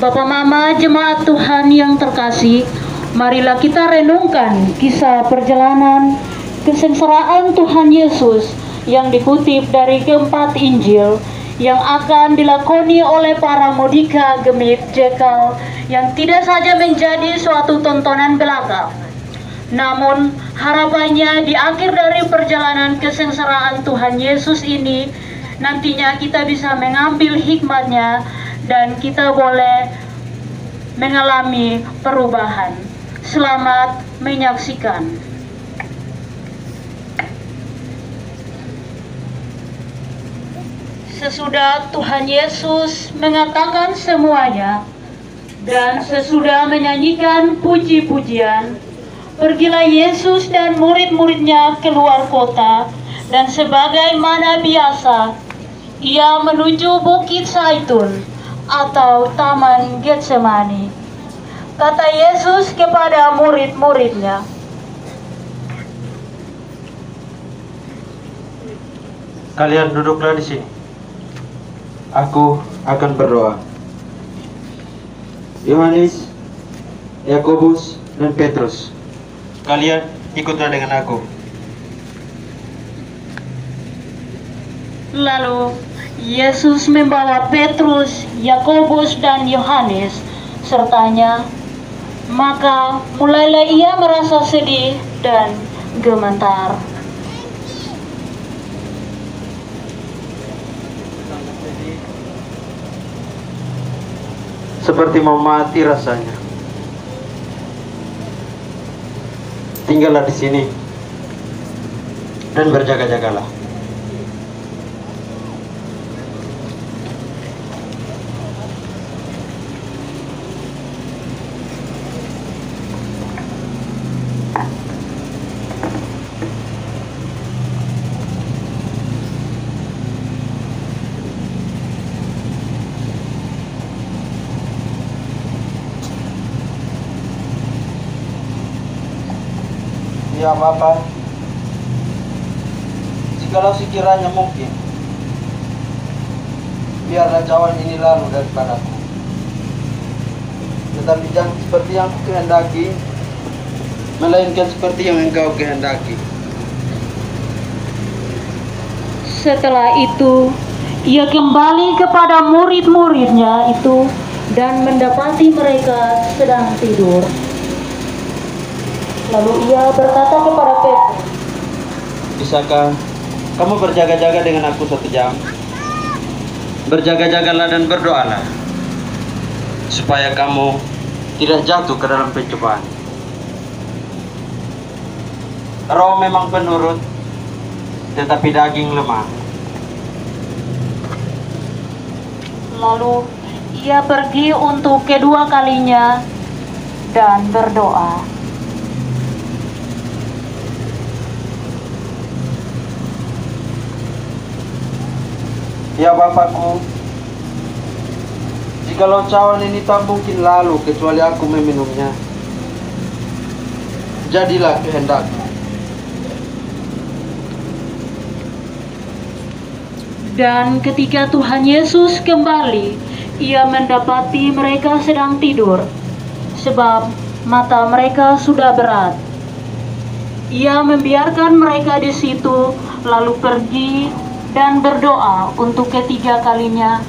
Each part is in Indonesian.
Bapak Mama jemaat Tuhan yang terkasih, marilah kita renungkan kisah perjalanan kesengsaraan Tuhan Yesus yang dikutip dari keempat Injil yang akan dilakoni oleh para mudika gemit jekal yang tidak saja menjadi suatu tontonan belaka, namun harapannya di akhir dari perjalanan kesengsaraan Tuhan Yesus ini nantinya kita bisa mengambil hikmatnya dan kita boleh mengalami perubahan. Selamat menyaksikan. Sesudah Tuhan Yesus mengatakan semuanya dan sesudah menyanyikan puji-pujian, pergilah Yesus dan murid-muridnya keluar kota, dan sebagaimana biasa ia menuju Bukit Zaitun atau Taman Getsemani. Kata Yesus kepada murid-muridnya, "Kalian duduklah di sini. Aku akan berdoa." Yohanes, Yakobus, dan Petrus, kalian ikutlah dengan aku. Lalu Yesus membawa Petrus, Yakobus, dan Yohanes sertanya. Maka mulailah ia merasa sedih dan gemetar. Seperti mau mati rasanya. Tinggallah di sini dan berjaga-jagalah. Ya Bapa, jikalau sekiranya mungkin, biarlah cawan ini lalu daripadaku. Tetapi jangan seperti yang aku kehendaki, melainkan seperti yang Engkau kehendaki. Setelah itu, ia kembali kepada murid-muridnya itu dan mendapati mereka sedang tidur. Lalu ia berkata kepada Petrus, "Bisakah kamu berjaga-jaga dengan aku 1 jam? Berjaga-jagalah dan berdoalah, supaya kamu tidak jatuh ke dalam pencobaan. Roh memang penurut, tetapi daging lemah." Lalu ia pergi untuk kedua kalinya dan berdoa. Ya Bapakku, jikalau cawan ini tak mungkin lalu kecuali aku meminumnya, jadilah kehendakmu. Dan ketika Tuhan Yesus kembali, ia mendapati mereka sedang tidur, sebab mata mereka sudah berat. Ia membiarkan mereka di situ, lalu pergi dan berdoa untuk ketiga kalinya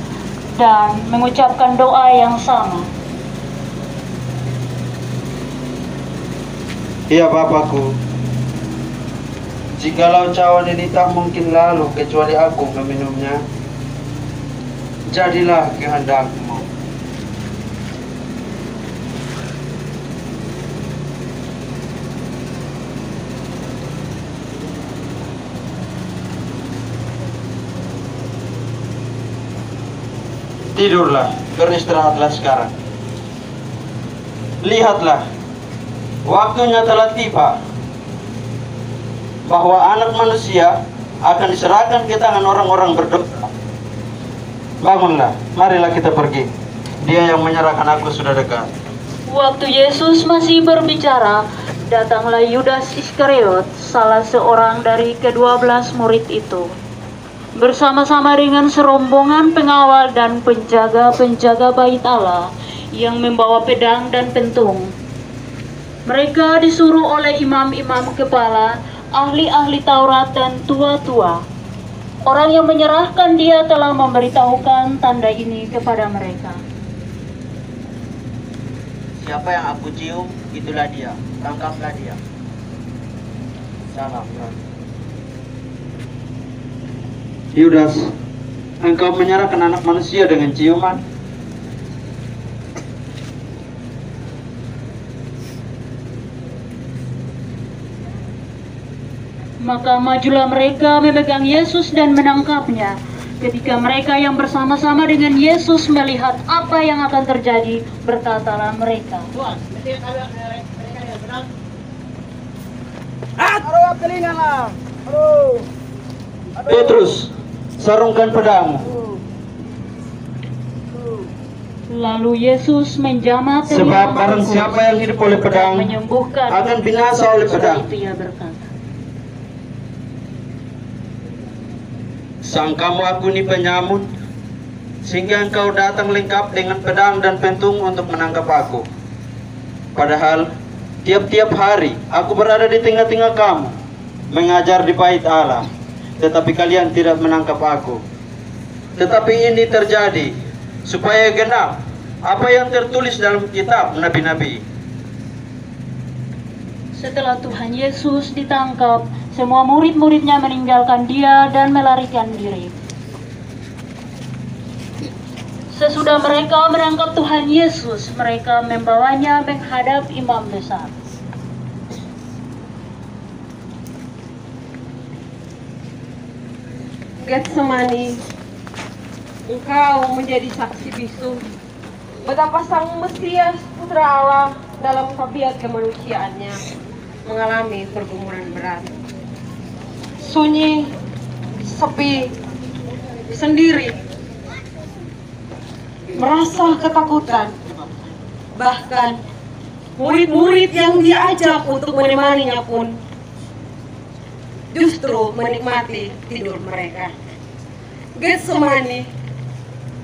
dan mengucapkan doa yang sama. Ya Bapakku, jikalau cawan ini tak mungkin lalu kecuali aku meminumnya, jadilah kehendakmu. Tidurlah, beristirahatlah sekarang. Lihatlah, waktunya telah tiba, bahwa anak manusia akan diserahkan ke tangan orang-orang berdosa. Bangunlah, marilah kita pergi. Dia yang menyerahkan aku sudah dekat. Waktu Yesus masih berbicara, datanglah Yudas Iskariot, salah seorang dari ke-12 murid itu. Bersama-sama dengan serombongan pengawal dan penjaga-penjaga bait Allah, yang membawa pedang dan pentung. Mereka disuruh oleh imam-imam kepala, ahli-ahli Taurat dan tua-tua. Orang yang menyerahkan dia telah memberitahukan tanda ini kepada mereka. Siapa yang aku cium, itulah dia. Tangkaplah dia. Salam. Yudas, engkau menyerahkan anak manusia dengan ciuman. Maka majulah mereka memegang Yesus dan menangkapnya. Ketika mereka yang bersama-sama dengan Yesus melihat apa yang akan terjadi, berkatalah mereka, Petrus, sarungkan pedangmu. Lalu Yesus menjamah telinga Sebab barang Markus siapa yang hidup oleh pedang menyembuhkan akan binasa oleh pedang. Itu ia berkata. Sangkamu aku ini penyamun, sehingga engkau datang lengkap dengan pedang dan pentung untuk menangkap aku. Padahal tiap-tiap hari aku berada di tengah-tengah kamu, mengajar di bait Allah, tetapi kalian tidak menangkap aku. Tetapi ini terjadi supaya genap apa yang tertulis dalam kitab nabi-nabi. Setelah Tuhan Yesus ditangkap, semua murid-muridnya meninggalkan dia dan melarikan diri. Sesudah mereka menangkap Tuhan Yesus, mereka membawanya menghadap imam besar. Getsemani, engkau menjadi saksi bisu betapa Sang Mesias Putra Allah dalam tabiat kemanusiaannya mengalami pergumulan berat. Sunyi, sepi, sendiri, merasa ketakutan. Bahkan murid-murid yang diajak untuk menemaninya pun justru menikmati tidur mereka. Getsemani,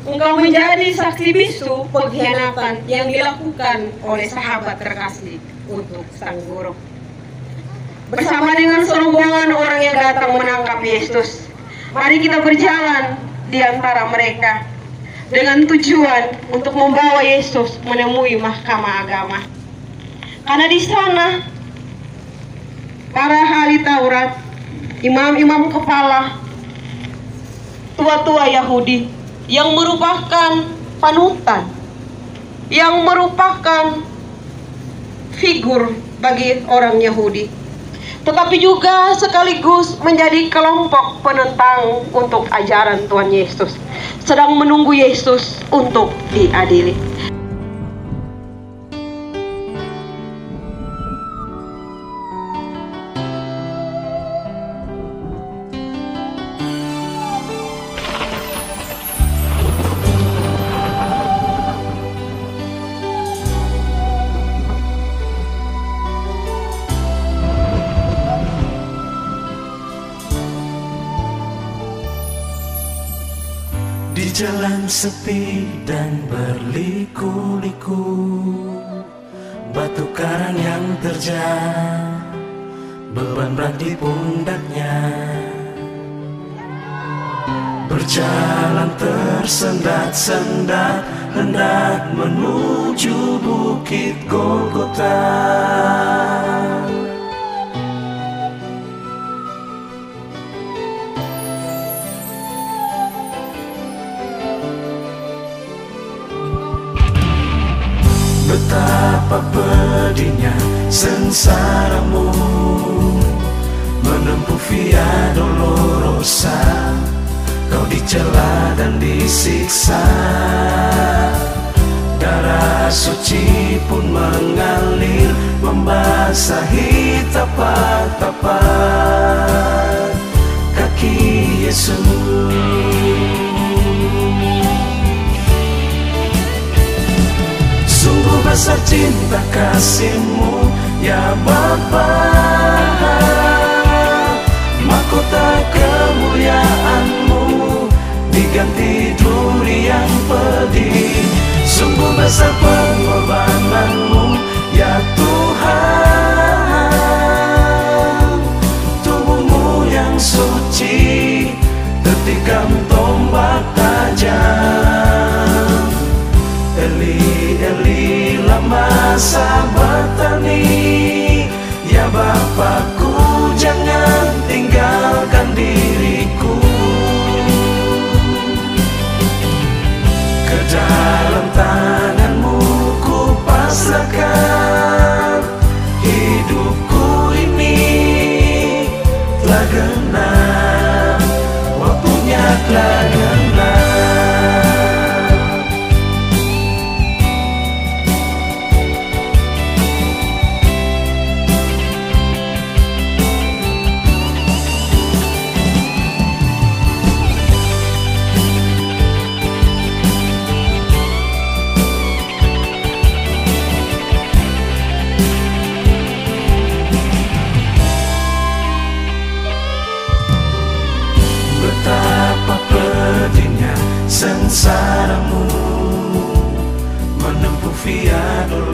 engkau menjadi saksi bisu pengkhianatan yang dilakukan oleh sahabat terkasih untuk Sang Guru. Bersama dengan serombongan orang yang datang menangkap Yesus, mari kita berjalan di antara mereka dengan tujuan untuk membawa Yesus menemui mahkamah agama. Karena di sana para ahli Taurat, imam-imam kepala, tua-tua Yahudi yang merupakan panutan, yang merupakan figur bagi orang Yahudi, tetapi juga sekaligus menjadi kelompok penentang untuk ajaran Tuhan Yesus, sedang menunggu Yesus untuk diadili. Di jalan sepi dan berliku-liku, batu karang yang terjal, beban berat di pundaknya. Berjalan tersendat-sendat, hendak menuju bukit Golgota. Betapa pedihnya sengsaramu menempuh Via Dolorosa. Kau dicela dan disiksa, darah suci pun mengalir membasahi tapak-tapak kaki Yesus. Sungguh besar cinta kasih-Mu ya Bapa, mahkota kemuliaan-Mu diganti duri yang pedih. Sungguh besar pengorbananmu ya Tuhan. Tubuhmu yang suci tertikam tombak tajam. Eli, Eli, lama sabachthani. Ya Bapakku, jangan tinggalkan diriku. Ke dalam tangan-Mu ku pasrahkan. Hidupku ini telah genap, waktunya telah genap. Betapa pedihnya sengsaramu menempuh via dolorosa.